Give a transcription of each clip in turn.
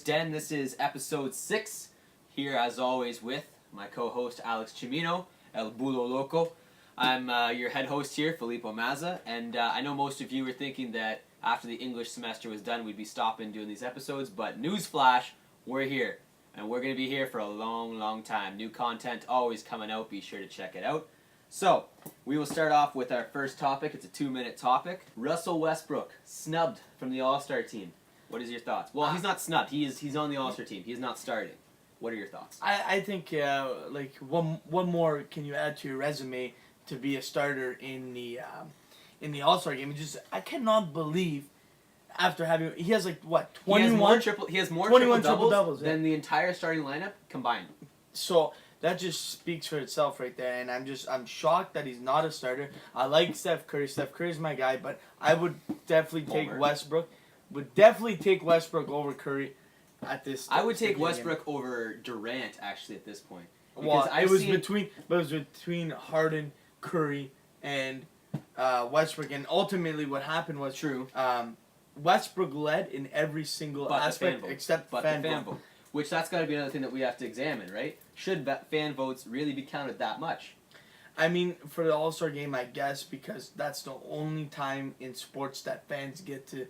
Den. This is episode 6, here as always with my co-host Alex Chimino, El Bulo Loco. I'm your head host here, Filippo Mazza, and I know most of you were thinking that after the English semester was done we'd be stopping doing these episodes, but newsflash, we're here. And we're going to be here for a long, long time. New content always coming out, be sure to check it out. So, we will start off with our first topic. It's a 2-minute topic. Russell Westbrook, snubbed from the All-Star team. What is your thoughts? Well, he's not snubbed. He's on the All-Star team. He is not starting. What are your thoughts? I think like one more can you add to your resume to be a starter in the All-Star game. I cannot believe after having he has like what 21 he has more 21 triple doubles yeah. than the entire starting lineup combined. So that just speaks for itself right there, and I'm shocked that he's not a starter. I like Steph Curry. Steph Curry's my guy, but I would definitely take Westbrook. Would definitely take Westbrook over Curry at this. I would take Westbrook over Durant actually at this point. Well, it was between Harden, Curry, and Westbrook, and ultimately what happened was true. Westbrook led in every single aspect except fan vote. Which that's got to be another thing that we have to examine, right? Should fan votes really be counted that much? I mean, for the All-Star game, I guess, because that's the only time in sports that fans get to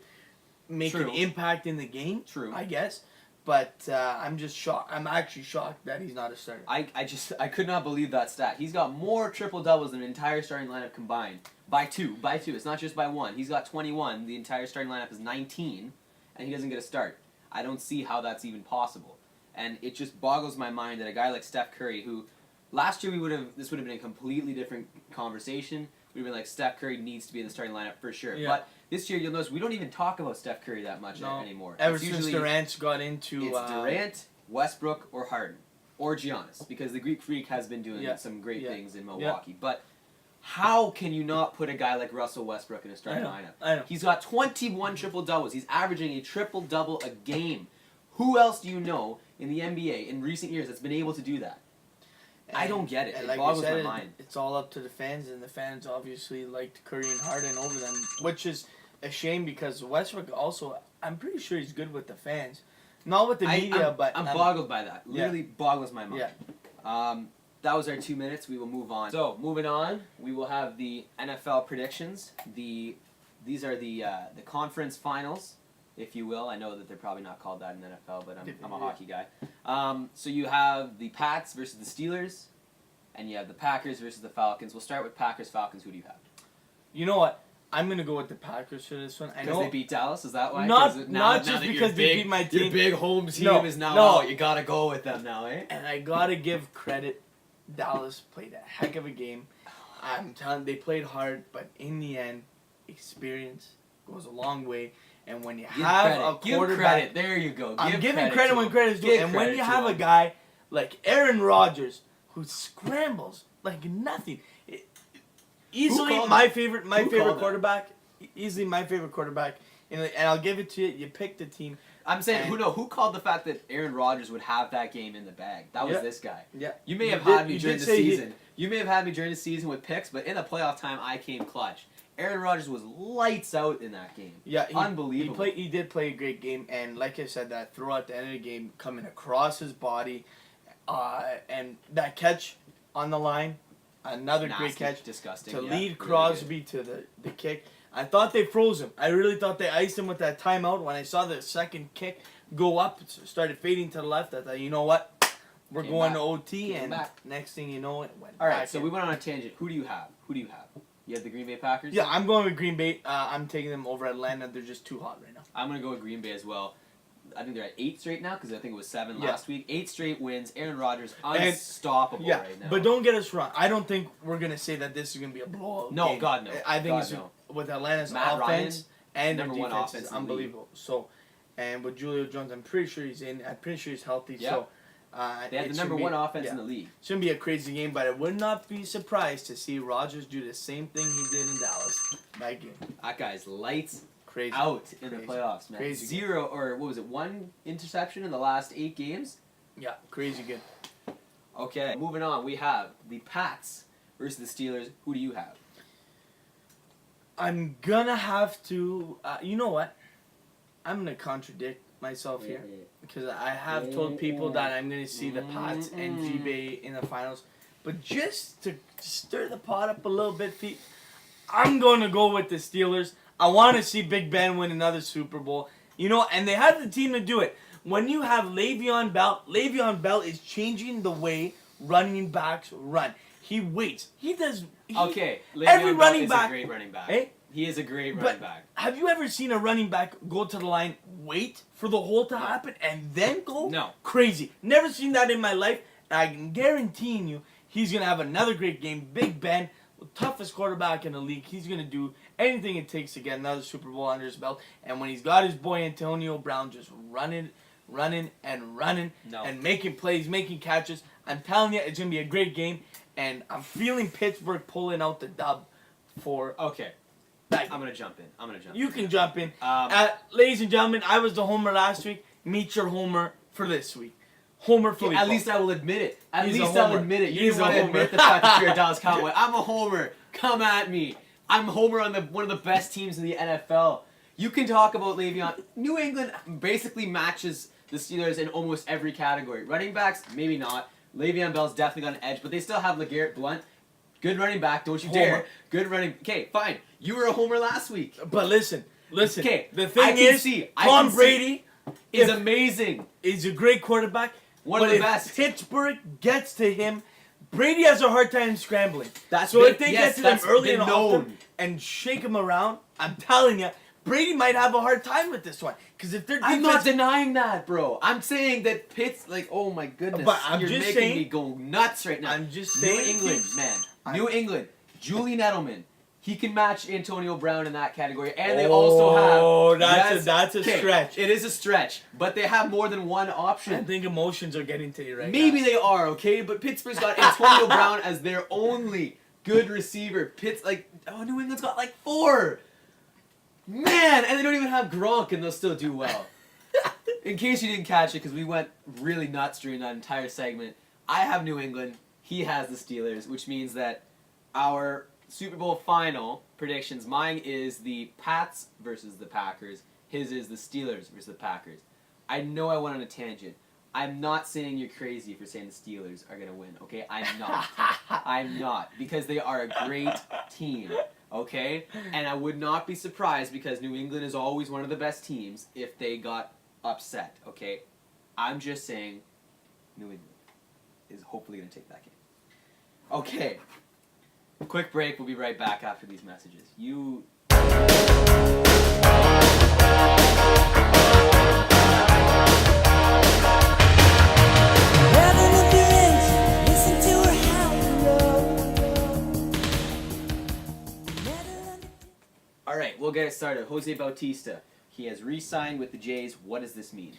make an impact in the game. True. I guess. But I'm just shocked. I'm actually shocked that he's not a starter. I could not believe that stat. He's got more triple doubles than the entire starting lineup combined. By two. It's not just by one. He's got 21. The entire starting lineup is 19, and he doesn't get a start. I don't see how that's even possible. And it just boggles my mind that a guy like Steph Curry, who last year this would have been a completely different conversation. We'd have been like, Steph Curry needs to be in the starting lineup for sure. Yeah. But this year, you'll notice we don't even talk about Steph Curry that much anymore. Ever since Durant got into... It's Durant, Westbrook, or Harden. Or Giannis. Because the Greek Freak has been doing some great things in Milwaukee. But how can you not put a guy like Russell Westbrook in a starting lineup? I know. He's got 21 triple-doubles. He's averaging a triple-double a game. Who else do you know in the NBA in recent years that's been able to do that? I don't get it. It boggles my mind. It's all up to the fans, and the fans obviously liked Curry and Harden over them, which is a shame because Westbrook also, I'm pretty sure he's good with the fans. Not with the media, but... I'm boggled by that. Literally boggles my mind. Yeah. That was our 2 minutes. We will move on. So, moving on, we will have the NFL predictions. These are the conference finals, if you will. I know that they're probably not called that in the NFL, but I'm a hockey guy. So you have the Pats versus the Steelers, and you have the Packers versus the Falcons. We'll start with Packers-Falcons. Who do you have? You know what? I'm going to go with the Packers for this one. Because they beat Dallas? Is that why? Not just because they beat my team. Your big home team is now out. You got to go with them now, eh? And I got to give credit. Dallas played a heck of a game. I'm telling you, they played hard, but in the end, experience goes a long way. And when you have a quarterback... Give credit. There you go. I'm giving credit when credit is due. And when you have a guy like Aaron Rodgers who scrambles like nothing... Easily my favorite quarterback. Easily my favorite quarterback. And I'll give it to you. You pick the team. I'm saying, who called the fact that Aaron Rodgers would have that game in the bag? That was this guy. Yeah. You may have had me during the season. You may have had me during the season with picks, but in the playoff time, I came clutch. Aaron Rodgers was lights out in that game. Yeah, unbelievable. He did play a great game, and like I said, that throw at the end of the game coming across his body, and that catch on the line, another great catch. Disgusting. To lead Crosby to the kick. I thought they froze him. I really thought they iced him with that timeout. When I saw the second kick go up, started fading to the left, I thought, you know what? We're going to OT, and next thing you know, it went back. All right, so we went on a tangent. Who do you have? You have the Green Bay Packers? Yeah, I'm going with Green Bay. I'm taking them over Atlanta. They're just too hot right now. I'm going to go with Green Bay as well. I think they're at 8 straight now because I think it was 7 last week. 8 straight wins. Aaron Rodgers, unstoppable right now. But don't get us wrong. I don't think we're going to say that this is going to be a blowout game. God, no. I think with Atlanta's offense and number defense, one offense is unbelievable. So, and with Julio Jones, I'm pretty sure he's in. I'm pretty sure he's healthy. Yeah. So, they have the number one offense in the league. Shouldn't be a crazy game, but I would not be surprised to see Rodgers do the same thing he did in Dallas that game. That guy's lights crazy out in the playoffs, man. Crazy 0 or what was it? 1 interception in the last 8 games. Yeah, crazy good. Okay, moving on. We have the Pats versus the Steelers. Who do you have? I'm gonna have to. You know what? I'm gonna contradict myself here. because I have told people that I'm going to see the Pats and G-Bay in the finals. But just to stir the pot up a little bit, I'm going to go with the Steelers. I want to see Big Ben win another Super Bowl. And they have the team to do it. When you have Le'Veon Bell is changing the way running backs run. He waits. Okay, every Le'Veon running Bell back is a great running back. Eh? He is a great running back. Have you ever seen a running back go to the line, wait for the hole to happen, and then go? No. Crazy. Never seen that in my life. And I can guarantee you, he's going to have another great game. Big Ben, the toughest quarterback in the league. He's going to do anything it takes to get another Super Bowl under his belt. And when he's got his boy Antonio Brown just running and making plays, making catches, I'm telling you, it's going to be a great game. And I'm feeling Pittsburgh pulling out the dub for... Okay. I'm going to jump in. You can jump in. Ladies and gentlemen, I was the homer last week. Meet your homer for this week. Homer for At least I will admit it. He's I'll admit it. You He's didn't want to admit the fact that you're a Dallas Cowboy. I'm a homer. Come at me. I'm a homer on one of the best teams in the NFL. You can talk about Le'Veon. New England basically matches the Steelers in almost every category. Running backs, maybe not. Le'Veon Bell's definitely got an edge, but they still have LeGarrette Blount. Good running back, don't you dare. Good running... Okay, fine. You were a homer last week. But listen. Okay, the thing is, Tom Brady is amazing. He's a great quarterback. One of the best. Pittsburgh gets to him. Brady has a hard time scrambling. So if they get to them early and often and shake him around, I'm telling you, Brady might have a hard time with this one. Because if they're I'm not denying that, bro. I'm saying that oh my goodness. But I'm You're just making saying, me go nuts right now. I'm just saying. New England, man. New England. Julian Edelman. He can match Antonio Brown in that category. And they also have... Oh, that's a stretch. It is a stretch. But they have more than one option. I think emotions are getting to you right now. Maybe they are, okay? But Pittsburgh's got Antonio Brown as their only good receiver. New England's got like 4. Man, and they don't even have Gronk, and they'll still do well. In case you didn't catch it, because we went really nuts during that entire segment, I have New England. He has the Steelers, which means that our Super Bowl final predictions, mine is the Pats versus the Packers. His is the Steelers versus the Packers. I know I went on a tangent. I'm not saying you're crazy for saying the Steelers are going to win, okay? I'm not. I'm not, because they are a great team. Okay? And I would not be surprised, because New England is always one of the best teams, if they got upset, okay? I'm just saying New England is hopefully going to take that game. Okay. Quick break. We'll be right back after these messages. All right, we'll get it started. Jose Bautista. He has re-signed with the Jays. What does this mean?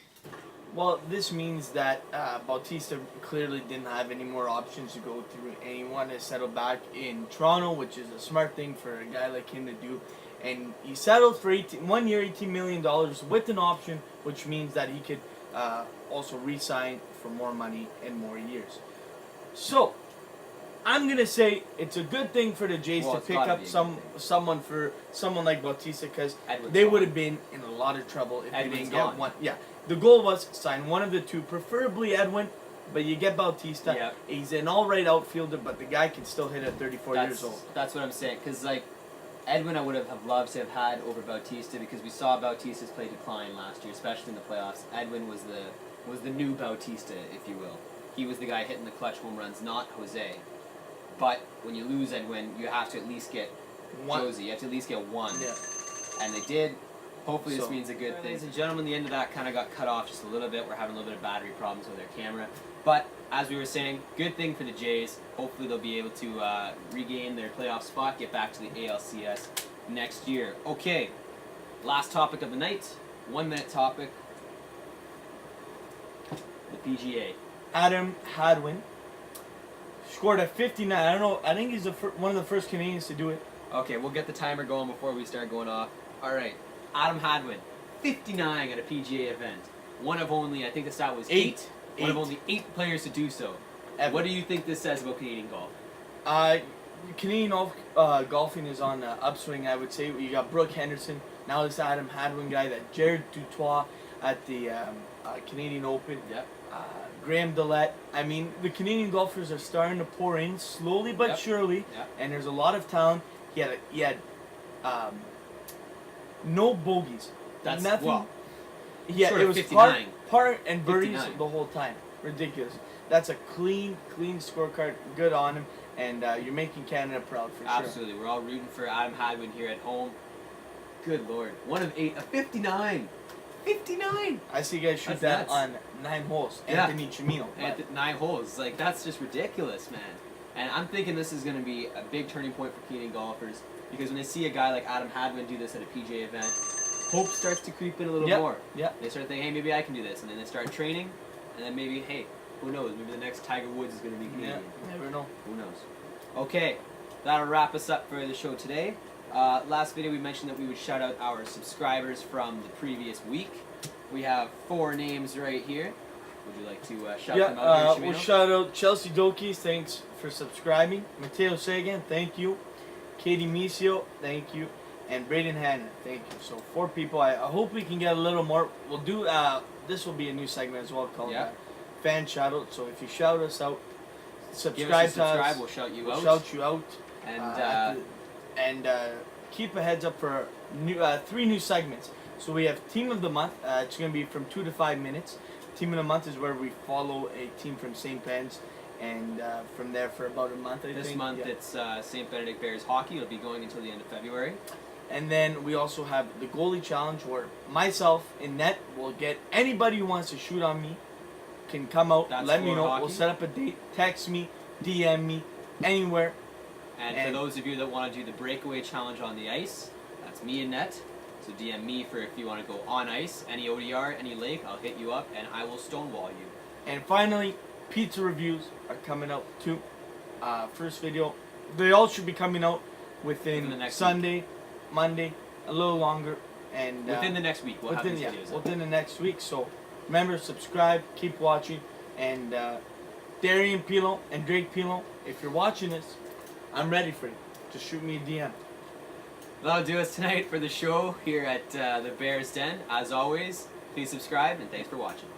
Well, this means that Bautista clearly didn't have any more options to go through, and he wanted to settle back in Toronto, which is a smart thing for a guy like him to do. And he settled for 1 year, $18 million with an option, which means that he could also re-sign for more money and more years. So, I'm going to say it's a good thing for the Jays to pick up someone like Bautista, because they would have been in a lot of trouble if they didn't get one. Yeah. The goal was sign one of the two, preferably Edwin, but you get Bautista. Yep. He's an all-right outfielder, but the guy can still hit at 34 years old. That's what I'm saying, because Edwin I would have loved to have had over Bautista, because we saw Bautista's play decline last year, especially in the playoffs. Edwin was the new Bautista, if you will. He was the guy hitting the clutch home runs, not Jose. But when you lose Edwin, you have to at least get Josie. You have to at least get one. Yeah. And they did. Hopefully this means a good thing. Ladies and gentlemen, the end of that kind of got cut off just a little bit. We're having a little bit of battery problems with their camera. But as we were saying, good thing for the Jays. Hopefully they'll be able to regain their playoff spot, get back to the ALCS next year. Okay, last topic of the night. 1 minute topic. The PGA. Adam Hadwin scored a 59. I don't know. I think he's one of the first Canadians to do it. Okay, we'll get the timer going before we start going off. All right. Adam Hadwin, 59 at a PGA event. One of only, I think the stat was 8. One of only 8 players to do so. Ever. What do you think this says about Canadian golf? Canadian golfing is on the upswing, I would say. You got Brooke Henderson. Now this Adam Hadwin guy, that Jared Dutoit. at the Canadian Open. Yep. Graham Dillette. I mean, the Canadian golfers are starting to pour in slowly but surely, and there's a lot of talent. He had no bogeys. That's nothing. Well, it was 59. par and birdies 59. the whole time. Ridiculous. That's a clean scorecard. Good on him, and you're making Canada proud for sure. Absolutely. We're all rooting for Adam Hadwin here at home. Good Lord. 1 of 8, a 59. 59! I see you guys shoot that on 9 holes. Anthony Chimino. 9 holes. Like, that's just ridiculous, man. And I'm thinking this is going to be a big turning point for Canadian golfers, because when they see a guy like Adam Hadwin do this at a PGA event, hope starts to creep in a little more. Yeah. They start thinking, hey, maybe I can do this. And then they start training, and then maybe, hey, who knows? Maybe the next Tiger Woods is going to be Canadian. Yeah, never know. Who knows? Okay, that'll wrap us up for the show today. Last video we mentioned that we would shout out our subscribers from the previous week. We have 4 names right here. Would you like to shout them out here, we'll shout out Chelsea Dokies, thanks for subscribing. Mateo Sagan, thank you. Katie Misio, thank you. And Braden Hanna, thank you. So 4 people. I hope we can get a little more. We'll do, this will be a new segment as well called Fan Shout Out. So if you shout us out, subscribe to us. We'll shout you out. We'll shout you out. And keep a heads up for 3 new segments. So we have Team of the Month. It's going to be from 2 to 5 minutes. Team of the Month is where we follow a team from St. Ben's, and from there for about a month, I think. This month it's St. Benedict Bears hockey. It'll be going until the end of February. And then we also have the Goalie Challenge, where myself in net will get anybody who wants to shoot on me can come out, let me know. Hockey. We'll set up a date, text me, DM me, anywhere. And for those of you that want to do the breakaway challenge on the ice, that's me in net. So DM me for if you want to go on ice, any ODR, any lake, I'll hit you up and I will stonewall you. And finally, pizza reviews are coming out too. First video, they all should be coming out within the next Sunday, week. Monday, a little longer, and within the next week. Within the next week. So remember, subscribe, keep watching, and Darian Pilo and Drake Pilo, if you're watching this, I'm ready for you. Just shoot me a DM. That'll do us tonight for the show here at the Bears Den. As always, please subscribe and thanks for watching.